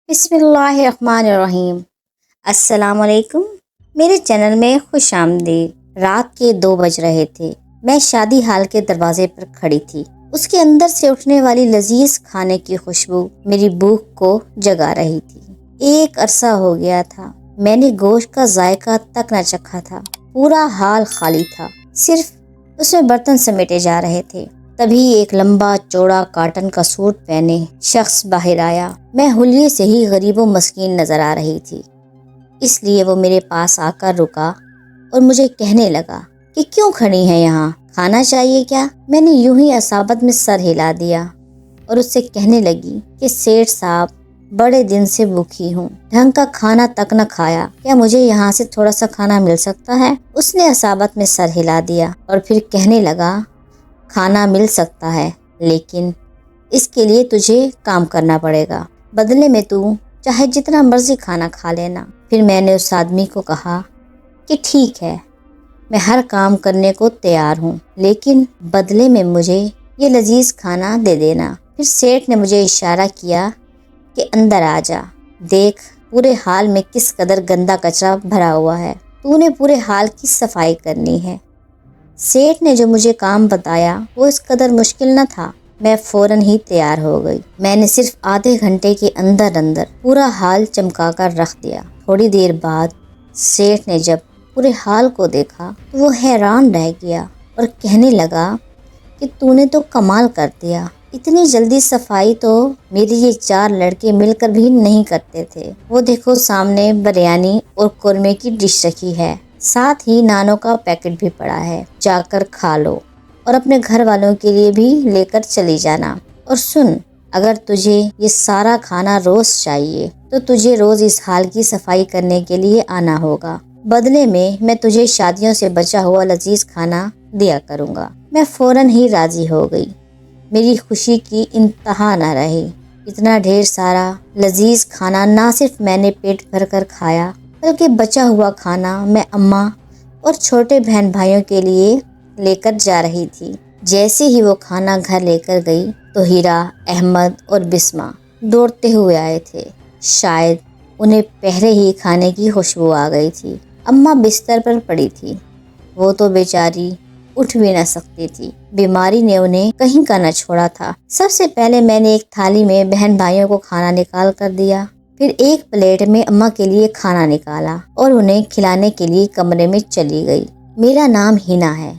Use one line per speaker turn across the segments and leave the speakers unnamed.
بسم اللہ الرحمن الرحیم۔ السلام علیکم، میرے چینل میں خوش آمدید۔ رات کے 2 بج رہے تھے۔ میں شادی ہال کے دروازے پر کھڑی تھی۔ اس کے اندر سے اٹھنے والی لذیذ کھانے کی خوشبو میری بھوک کو جگا رہی تھی۔ ایک عرصہ ہو گیا تھا میں نے گوشت کا ذائقہ تک نہ چکھا تھا۔ پورا ہال خالی تھا، صرف اس میں برتن سمیٹے جا رہے تھے۔ تبھی ایک لمبا چوڑا کاٹن کا سوٹ پہنے شخص باہر آیا۔ میں حلیے سے ہی غریب و مسکین نظر آ رہی تھی، اس لیے وہ میرے پاس آ کر رکا اور مجھے کہنے لگا کہ کیوں کھڑی ہیں یہاں، کھانا چاہیے کیا؟ میں نے یوں ہی عصابت میں سر ہلا دیا اور اس سے کہنے لگی کہ سیٹھ صاحب، بڑے دن سے بھوکی ہوں، ڈھنگ کا کھانا تک نہ کھایا، کیا مجھے یہاں سے تھوڑا سا کھانا مل سکتا ہے؟ اس نے عصابت میں سر ہلا دیا اور پھر کہنے لگا، کھانا مل سکتا ہے لیکن اس کے لیے تجھے کام کرنا پڑے گا، بدلے میں تو چاہے جتنا مرضی کھانا کھا لینا۔ پھر میں نے اس آدمی کو کہا کہ ٹھیک ہے، میں ہر کام کرنے کو تیار ہوں، لیکن بدلے میں مجھے یہ لذیذ کھانا دے دینا۔ پھر سیٹھ نے مجھے اشارہ کیا کہ اندر آ جا، دیکھ پورے ہال میں کس قدر گندا کچرا بھرا ہوا ہے، تو نے پورے ہال کی صفائی کرنی ہے۔ سیٹھ نے جو مجھے کام بتایا وہ اس قدر مشکل نہ تھا۔ میں فوراً ہی تیار ہو گئی۔ میں نے صرف آدھے گھنٹے کے اندر پورا ہال چمکا کر رکھ دیا۔ تھوڑی دیر بعد سیٹھ نے جب پورے ہال کو دیکھا تو وہ حیران رہ گیا اور کہنے لگا کہ تو نے تو کمال کر دیا، اتنی جلدی صفائی تو میرے یہ 4 لڑکے مل کر بھی نہیں کرتے تھے۔ وہ دیکھو سامنے بریانی اور قورمے کی ڈش رکھی ہے، ساتھ ہی نانوں کا پیکٹ بھی پڑا ہے، جا کر کھا لو اور اپنے گھر والوں کے لیے بھی لے کر چلی جانا۔ اور سن، اگر تجھے یہ سارا کھانا روز چاہیے تو تجھے روز اس ہال کی صفائی کرنے کے لیے آنا ہوگا، بدلے میں تجھے شادیوں سے بچا ہوا لذیذ کھانا دیا کروں گا۔ میں فوراً ہی راضی ہو گئی۔ میری خوشی کی انتہا نہ رہی۔ اتنا ڈھیر سارا لذیذ کھانا نہ صرف میں نے پیٹ بھر کر کھایا بلکہ بچا ہوا کھانا میں اماں اور چھوٹے بہن بھائیوں کے لیے لے کر جا رہی تھی۔ جیسے ہی وہ کھانا گھر لے کر گئی تو ہیرا، احمد اور بسمہ دوڑتے ہوئے آئے تھے۔ شاید انہیں پہلے ہی کھانے کی خوشبو آ گئی تھی۔ اماں بستر پر پڑی تھی، وہ تو بیچاری اٹھ بھی نہ سکتی تھی، بیماری نے انہیں کہیں کا نہ چھوڑا تھا۔ سب سے پہلے میں نے ایک تھالی میں بہن بھائیوں کو کھانا نکال کر دیا، پھر ایک پلیٹ میں اماں کے لیے کھانا نکالا اور انہیں کھلانے کے لیے کمرے میں چلی گئی۔ میرا نام ہینا ہے۔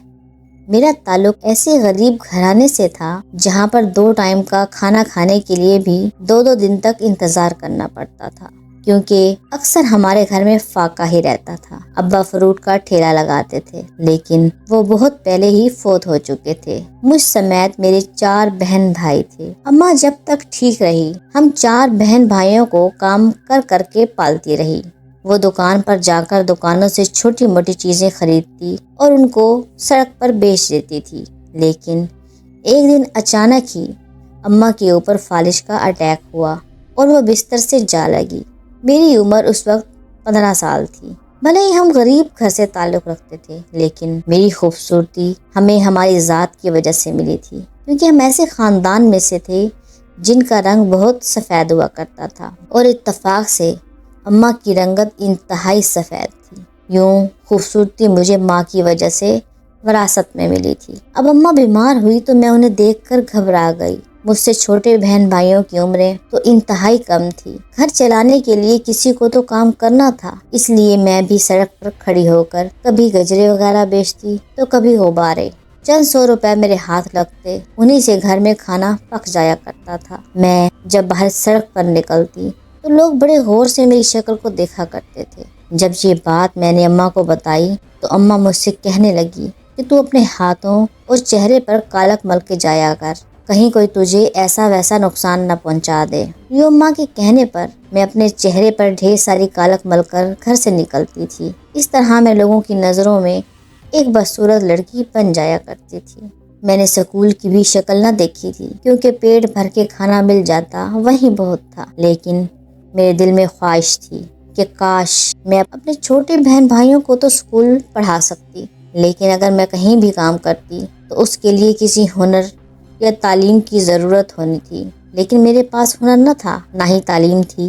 میرا تعلق ایسے غریب گھرانے سے تھا جہاں پر 2 ٹائم کا کھانا کھانے کے لیے بھی 2 دن تک انتظار کرنا پڑتا تھا، کیونکہ اکثر ہمارے گھر میں فاقہ ہی رہتا تھا۔ ابا فروٹ کا ٹھیلا لگاتے تھے لیکن وہ بہت پہلے ہی فوت ہو چکے تھے۔ مجھ سمیت میرے 4 بہن بھائی تھے۔ اماں جب تک ٹھیک رہی ہم 4 بہن بھائیوں کو کام کر کر کے پالتی رہی۔ وہ دکان پر جا کر دکانوں سے چھوٹی موٹی چیزیں خریدتی اور ان کو سڑک پر بیچ دیتی تھی، لیکن ایک دن اچانک ہی اماں کے اوپر فالج کا اٹیک ہوا اور وہ بستر سے جا لگی۔ میری عمر اس وقت 15 سال تھی۔ بھلے ہی ہم غریب گھر سے تعلق رکھتے تھے لیکن میری خوبصورتی ہمیں ہماری ذات کی وجہ سے ملی تھی، کیونکہ ہم ایسے خاندان میں سے تھے جن کا رنگ بہت سفید ہوا کرتا تھا اور اتفاق سے اماں کی رنگت انتہائی سفید تھی۔ یوں خوبصورتی مجھے ماں کی وجہ سے وراثت میں ملی تھی۔ اب اماں بیمار ہوئی تو میں انہیں دیکھ کر گھبرا گئی۔ مجھ سے چھوٹے بہن بھائیوں کی عمریں تو انتہائی کم تھی۔ گھر چلانے کے لیے کسی کو تو کام کرنا تھا، اس لیے میں بھی سڑک پر کھڑی ہو کر کبھی گجرے وغیرہ بیچتی تو کبھی غبارے۔ چند 100 روپے میرے ہاتھ لگتے، انہی سے گھر میں کھانا پک جایا کرتا تھا۔ میں جب باہر سڑک پر نکلتی تو لوگ بڑے غور سے میری شکل کو دیکھا کرتے تھے۔ جب یہ بات میں نے اماں کو بتائی تو اماں مجھ سے کہنے لگی کہ تو اپنے ہاتھوں اور چہرے پر کالک مل کے جایا کر، کہیں کوئی تجھے ایسا ویسا نقصان نہ پہنچا دے۔ یوں اماں کے کہنے پر میں اپنے چہرے پر ڈھیر ساری کالک مل کر گھر سے نکلتی تھی۔ اس طرح میں لوگوں کی نظروں میں ایک بدصورت لڑکی بن جایا کرتی تھی۔ میں نے سکول کی بھی شکل نہ دیکھی تھی، کیونکہ پیٹ بھر کے کھانا مل جاتا وہی بہت تھا، لیکن میرے دل میں خواہش تھی کہ کاش میں اپنے چھوٹے بہن بھائیوں کو تو اسکول پڑھا سکتی، لیکن اگر میں کہیں بھی کام کرتی تو اس کے لیے کسی ہنر یا تعلیم کی ضرورت ہونی تھی، لیکن میرے پاس ہنر نہ تھا، نہ ہی تعلیم تھی۔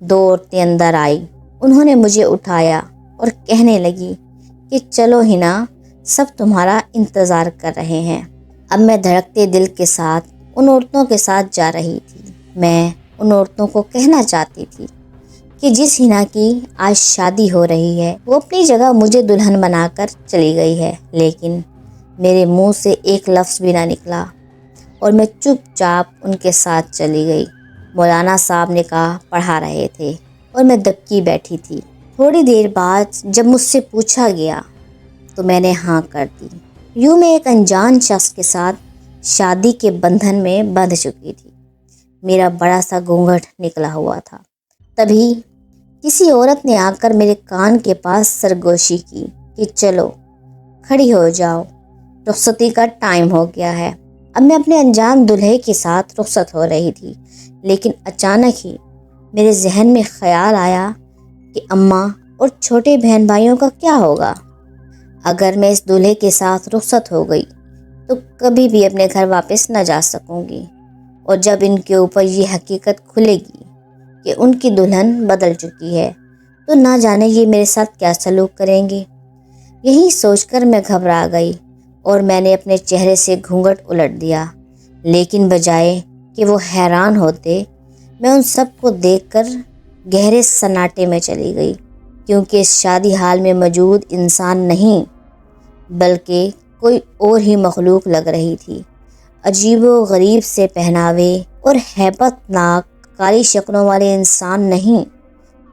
2 عورتیں اندر آئی۔ انہوں نے مجھے اٹھایا اور کہنے لگی کہ چلو ہنا، سب تمہارا انتظار کر رہے ہیں۔ اب میں دھڑکتے دل کے ساتھ ان عورتوں کے ساتھ جا رہی تھی۔ میں ان عورتوں کو کہنا چاہتی تھی کہ جس ہنا کی آج شادی ہو رہی ہے وہ اپنی جگہ مجھے دلہن بنا کر چلی گئی ہے، لیکن میرے منہ سے ایک لفظ بھی نہ نکلا اور میں چپ چاپ ان کے ساتھ چلی گئی۔ مولانا صاحب نکاح پڑھا رہے تھے اور میں دبکی بیٹھی تھی۔ تھوڑی دیر بعد جب مجھ سے پوچھا گیا تو میں نے ہاں کر دی۔ یوں میں ایک انجان شخص کے ساتھ شادی کے بندھن میں بندھ چکی تھی۔ میرا بڑا سا گھونگھٹ نکلا ہوا تھا۔ تبھی کسی عورت نے آ کر میرے کان کے پاس سرگوشی کی کہ چلو کھڑی ہو جاؤ، رخصتی کا ٹائم ہو گیا ہے۔ اب میں اپنے انجان دلہے کے ساتھ رخصت ہو رہی تھی، لیکن اچانک ہی میرے ذہن میں خیال آیا کہ اماں اور چھوٹے بہن بھائیوں کا کیا ہوگا؟ اگر میں اس دلہے کے ساتھ رخصت ہو گئی تو کبھی بھی اپنے گھر واپس نہ جا سکوں گی، اور جب ان کے اوپر یہ حقیقت کھلے گی کہ ان کی دلہن بدل چکی ہے تو نہ جانے یہ میرے ساتھ کیا سلوک کریں گے۔ یہی سوچ کر میں گھبرا گئی اور میں نے اپنے چہرے سے گھونگھٹ الٹ دیا، لیکن بجائے کہ وہ حیران ہوتے، میں ان سب کو دیکھ کر گہرے سناٹے میں چلی گئی، کیونکہ اس شادی حال میں موجود انسان نہیں بلکہ کوئی اور ہی مخلوق لگ رہی تھی۔ عجیب و غریب سے پہناوے اور ہیبت ناک کالی شکلوں والے انسان نہیں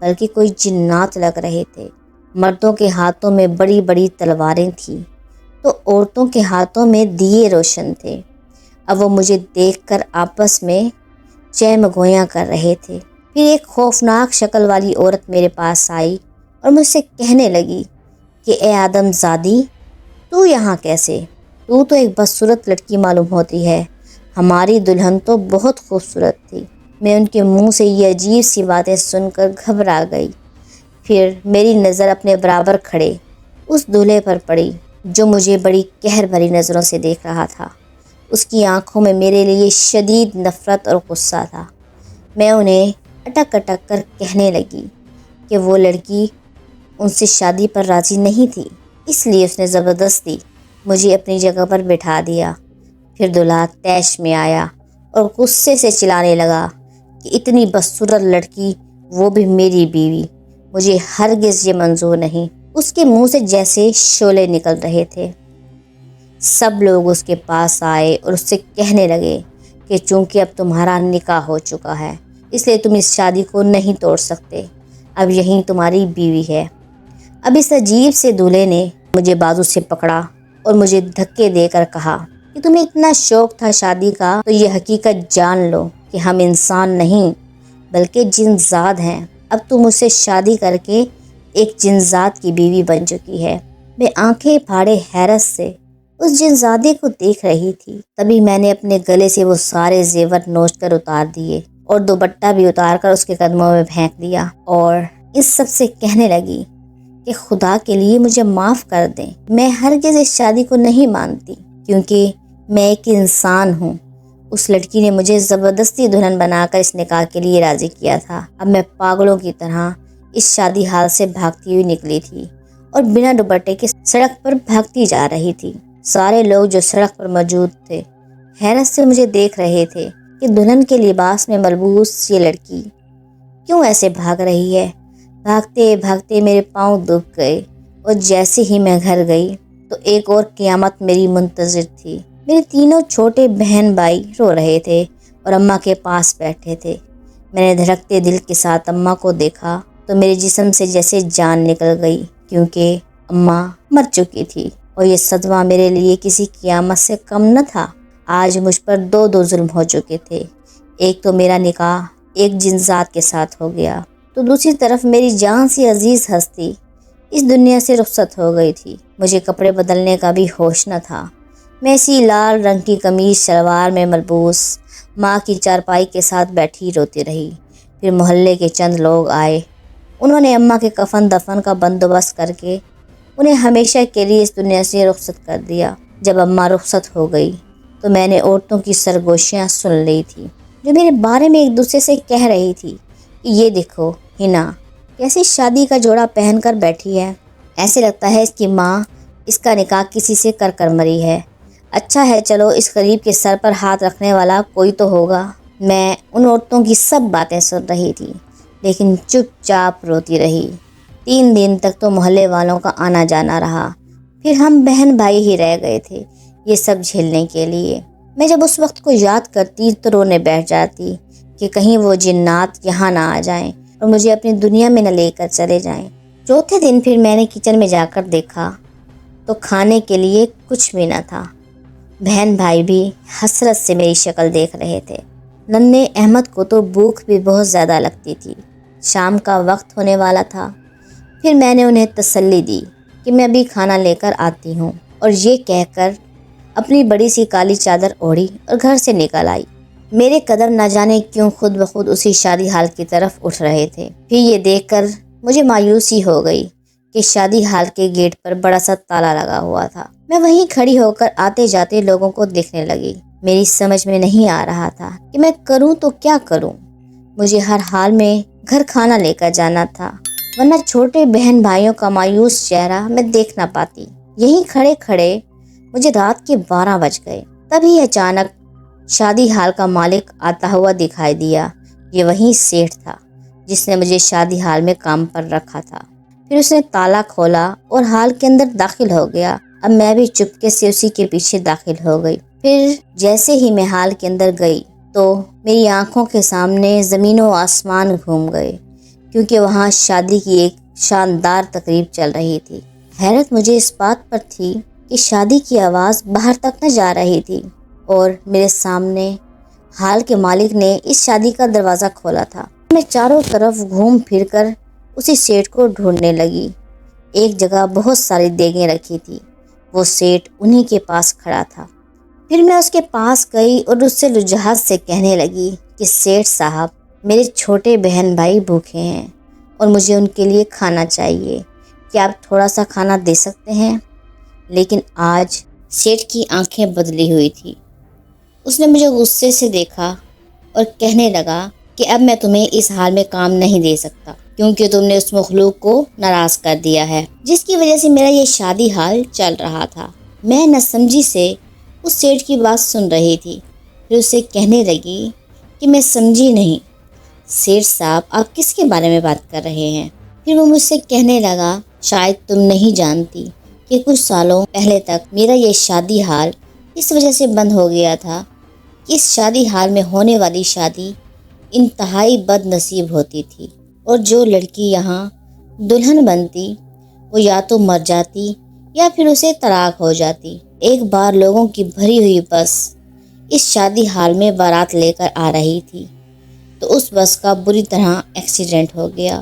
بلکہ کوئی جنات لگ رہے تھے۔ مردوں کے ہاتھوں میں بڑی بڑی تلواریں تھیں تو عورتوں کے ہاتھوں میں دیے روشن تھے۔ اب وہ مجھے دیکھ کر آپس میں چہمگویاں کر رہے تھے۔ پھر ایک خوفناک شکل والی عورت میرے پاس آئی اور مجھ سے کہنے لگی کہ اے آدم زادی، تو یہاں کیسے؟ تو ایک بدصورت لڑکی معلوم ہوتی ہے، ہماری دلہن تو بہت خوبصورت تھی۔ میں ان کے منہ سے یہ عجیب سی باتیں سن کر گھبرا گئی۔ پھر میری نظر اپنے برابر کھڑے اس دولہے پر پڑی جو مجھے بڑی قہر بھری نظروں سے دیکھ رہا تھا۔ اس کی آنکھوں میں میرے لیے شدید نفرت اور غصہ تھا۔ میں انہیں اٹک اٹک کر کہنے لگی کہ وہ لڑکی ان سے شادی پر راضی نہیں تھی، اس لیے اس نے زبردستی مجھے اپنی جگہ پر بٹھا دیا۔ پھر دلہا طیش میں آیا اور غصے سے چلانے لگا کہ اتنی بدصورت لڑکی، وہ بھی میری بیوی، مجھے ہرگز یہ منظور نہیں۔ اس کے منہ سے جیسے شعلے نکل رہے تھے۔ سب لوگ اس کے پاس آئے اور اس سے کہنے لگے کہ چونکہ اب تمہارا نکاح ہو چکا ہے اس لیے تم اس شادی کو نہیں توڑ سکتے، اب یہی تمہاری بیوی ہے۔ اب اس عجیب سے دولہے نے مجھے بازو سے پکڑا اور مجھے دھکے دے کر کہا کہ تمہیں اتنا شوق تھا شادی کا تو یہ حقیقت جان لو کہ ہم انسان نہیں بلکہ جن ذات ہیں۔ اب تم مجھ سے شادی کر کے ایک جن ذات کی بیوی بن چکی ہے۔ میں آنکھیں پھاڑے حیرت سے اس جن زادے کو دیکھ رہی تھی۔ تبھی میں نے اپنے گلے سے وہ سارے زیور نوچ کر اتار دیے اور دوپٹہ بھی اتار کر اس کے قدموں میں پھینک دیا، اور اس سب سے کہنے لگی کہ خدا کے لیے مجھے معاف کر دیں، میں ہرگز اس شادی کو نہیں مانتی، کیونکہ میں ایک انسان ہوں۔ اس لڑکی نے مجھے زبردستی دلہن بنا کر اس نکاح کے لیے راضی کیا تھا۔ اب میں پاگلوں کی طرح اس شادی حال سے بھاگتی ہوئی نکلی تھی اور بنا دوپٹے کے سڑک پر بھاگتی جا رہی تھی۔ سارے لوگ جو سڑک پر موجود تھے حیرت سے مجھے دیکھ رہے تھے کہ دلہن کے لباس میں ملبوس یہ لڑکی کیوں ایسے بھاگ رہی ہے۔ بھاگتے بھاگتے میرے پاؤں دب گئے اور جیسے ہی میں گھر گئی تو ایک اور قیامت میری منتظر تھی۔ میرے تینوں چھوٹے بہن بھائی رو رہے تھے اور اماں کے پاس بیٹھے تھے۔ میں نے دھڑکتے دل کے ساتھ اماں کو دیکھا تو میرے جسم سے جیسے جان نکل گئی، کیونکہ اماں مر چکی تھی اور یہ صدمہ میرے لیے کسی قیامت سے کم نہ تھا۔ آج مجھ پر دو ظلم ہو چکے تھے، ایک تو میرا نکاح ایک جن ذات کے ساتھ ہو گیا، تو دوسری طرف میری جان سی عزیز ہستی اس دنیا سے رخصت ہو گئی تھی۔ مجھے کپڑے بدلنے کا بھی ہوش نہ تھا۔ میں اسی لال رنگ کی قمیض شلوار میں ملبوس ماں کی چارپائی کے ساتھ بیٹھی روتی رہی۔ پھر محلے کے چند لوگ آئے، انہوں نے اماں کے کفن دفن کا بندوبست کر کے انہیں ہمیشہ کے لیے اس دنیا سے رخصت کر دیا۔ جب اماں رخصت ہو گئی تو میں نے عورتوں کی سرگوشیاں سن لی تھی جو میرے بارے میں ایک دوسرے سے کہہ رہی تھی یہ دیکھو ہنا کیسی شادی کا جوڑا پہن کر بیٹھی ہے، ایسے لگتا ہے اس کی ماں اس کا نکاح کسی سے کر کر مری ہے۔ اچھا ہے چلو اس غریب کے سر پر ہاتھ رکھنے والا کوئی تو ہوگا۔ میں ان عورتوں کی سب باتیں سن رہی تھی لیکن چپ چاپ روتی رہی۔ 3 دن تک تو محلے والوں کا آنا جانا رہا، پھر ہم بہن بھائی ہی رہ گئے تھے یہ سب جھیلنے کے لیے۔ میں جب اس وقت کو یاد کرتی تو رونے بیٹھ جاتی کہ کہیں وہ جنات یہاں نہ آ جائیں اور مجھے اپنی دنیا میں نہ لے کر چلے جائیں۔ چوتھے دن پھر میں نے کچن میں جا کر دیکھا تو کھانے کے لیے کچھ بھی نہ تھا۔ بہن بھائی بھی حسرت سے میری شکل دیکھ رہے تھے۔ ننھے احمد کو تو بھوک بھی بہت زیادہ لگتی تھی۔ شام کا وقت ہونے والا تھا۔ پھر میں نے انہیں تسلی دی کہ میں ابھی کھانا لے کر آتی ہوں، اور یہ کہہ کر اپنی بڑی سی کالی چادر اوڑھی اور گھر سے نکل آئی۔ میرے قدم نہ جانے کیوں خود بخود اسی شادی ہال کی طرف اٹھ رہے تھے۔ پھر یہ دیکھ کر مجھے مایوسی ہو گئی کہ شادی ہال کے گیٹ پر بڑا سا تالا لگا ہوا تھا۔ میں وہیں کھڑی ہو کر آتے جاتے لوگوں کو دیکھنے لگی۔ میری سمجھ میں نہیں آ رہا تھا کہ میں کروں تو کیا کروں۔ مجھے ہر حال میں گھر کھانا لے کر جانا تھا، ورنہ چھوٹے بہن بھائیوں کا مایوس چہرہ میں دیکھ نہ پاتی۔ یہیں کھڑے کھڑے مجھے رات کے 12 بج گئے۔ تبھی اچانک شادی ہال کا مالک آتا ہوا دکھائی دیا۔ یہ وہی سیٹھ تھا جس نے مجھے شادی ہال میں کام پر رکھا تھا۔ پھر اس نے تالا کھولا اور ہال کے اندر داخل ہو گیا۔ اب میں بھی چپکے سے اسی کے پیچھے داخل ہو گئی۔ پھر جیسے ہی میں ہال کے اندر گئی تو میری آنکھوں کے سامنے زمین و آسمان گھوم گئے، کیونکہ وہاں شادی کی ایک شاندار تقریب چل رہی تھی۔ حیرت مجھے اس بات پر تھی کہ شادی کی آواز باہر تک نہ جا رہی تھی، اور میرے سامنے ہال کے مالک نے اس شادی کا دروازہ کھولا تھا۔ میں چاروں طرف گھوم پھر کر اسی سیٹ کو ڈھونڈنے لگی۔ ایک جگہ بہت ساری دیگیں رکھی تھی، وہ سیٹ انہی کے پاس کھڑا تھا۔ پھر میں اس کے پاس گئی اور اس سے وجاہت سے کہنے لگی کہ سیٹھ صاحب، میرے چھوٹے بہن بھائی بھوکے ہیں اور مجھے ان کے لیے کھانا چاہیے، کیا آپ تھوڑا سا کھانا دے سکتے ہیں؟ لیکن آج سیٹھ کی آنکھیں بدلی ہوئی تھی۔ اس نے مجھے غصے سے دیکھا اور کہنے لگا کہ اب میں تمہیں اس حال میں کام نہیں دے سکتا، کیونکہ تم نے اس مخلوق کو ناراض کر دیا ہے جس کی وجہ سے میرا یہ شادی حال چل رہا تھا۔ میں نہ سمجھی سے اس سیٹھ کی بات سن رہی تھی، پھر اسے کہنے لگی کہ میں سمجھی نہیں سیٹھ صاحب، آپ کس کے بارے میں بات کر رہے ہیں؟ پھر وہ مجھ سے کہنے لگا، شاید تم نہیں جانتی کہ کچھ سالوں پہلے تک میرا یہ شادی حال اس وجہ سے بند ہو گیا تھا کہ اس شادی حال میں ہونے والی شادی انتہائی بد نصیب ہوتی تھی، اور جو لڑکی یہاں دلہن بنتی وہ یا تو مر جاتی یا پھر اسے طلاق ہو جاتی۔ ایک بار لوگوں کی بھری ہوئی بس اس شادی حال میں بارات لے کر آ رہی تھی تو اس بس کا بری طرح ایکسیڈنٹ ہو گیا،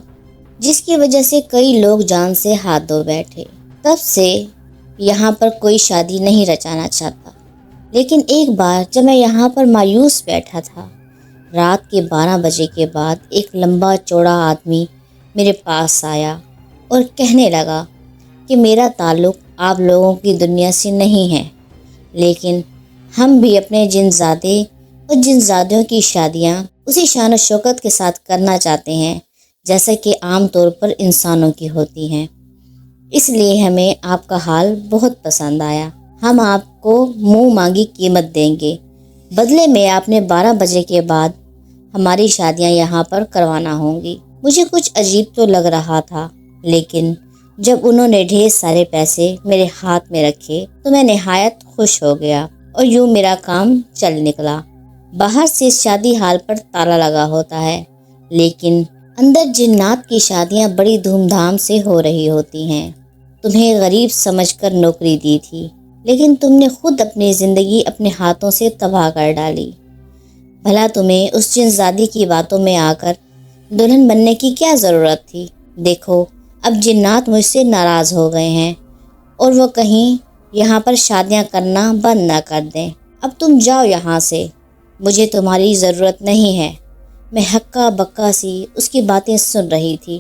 جس کی وجہ سے کئی لوگ جان سے ہاتھ دھو بیٹھے۔ تب سے یہاں پر کوئی شادی نہیں رچانا چاہتا، لیکن ایک بار جب میں یہاں پر مایوس بیٹھا تھا، رات کے 12 بجے کے بعد ایک لمبا چوڑا آدمی میرے پاس آیا اور کہنے لگا کہ میرا تعلق آپ لوگوں کی دنیا سے نہیں ہے، لیکن ہم بھی اپنے جنزادے اور جنزادیوں کی شادیاں اسی شان و شوکت کے ساتھ کرنا چاہتے ہیں جیسا کہ عام طور پر انسانوں کی ہوتی ہیں۔ اس لیے ہمیں آپ کا حال بہت پسند آیا۔ ہم آپ کو منہ مانگی قیمت دیں گے، بدلے میں آپ نے 12 بجے کے بعد ہماری شادیاں یہاں پر کروانا ہوں گی۔ مجھے کچھ عجیب تو لگ رہا تھا، لیکن جب انہوں نے ڈھیر سارے پیسے میرے ہاتھ میں رکھے تو میں نہایت خوش ہو گیا، اور یوں میرا کام چل نکلا۔ باہر سے شادی حال پر تالا لگا ہوتا ہے، لیکن اندر جنات کی شادیاں بڑی دھوم دھام سے ہو رہی ہوتی ہیں۔ تمہیں غریب سمجھ کر نوکری دی تھی، لیکن تم نے خود اپنی زندگی اپنے ہاتھوں سے تباہ کر ڈالی۔ بھلا تمہیں اس جنزادی کی باتوں میں آ کر دلہن بننے کی کیا ضرورت تھی؟ دیکھو اب جنات مجھ سے ناراض ہو گئے ہیں، اور وہ کہیں یہاں پر شادیاں کرنا بند نہ کر دیں۔ اب تم جاؤ یہاں سے، مجھے تمہاری ضرورت نہیں ہے۔ میں ہکا بکا سی اس کی باتیں سن رہی تھی۔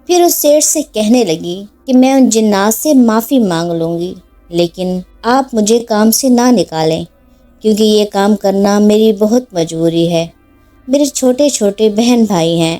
پھر اس سیٹھ سے کہنے لگی کہ میں ان جنات سے معافی مانگ لوں گی، لیکن آپ مجھے کام سے نہ نکالیں، کیونکہ یہ کام کرنا میری بہت مجبوری ہے۔ میرے چھوٹے چھوٹے بہن بھائی ہیں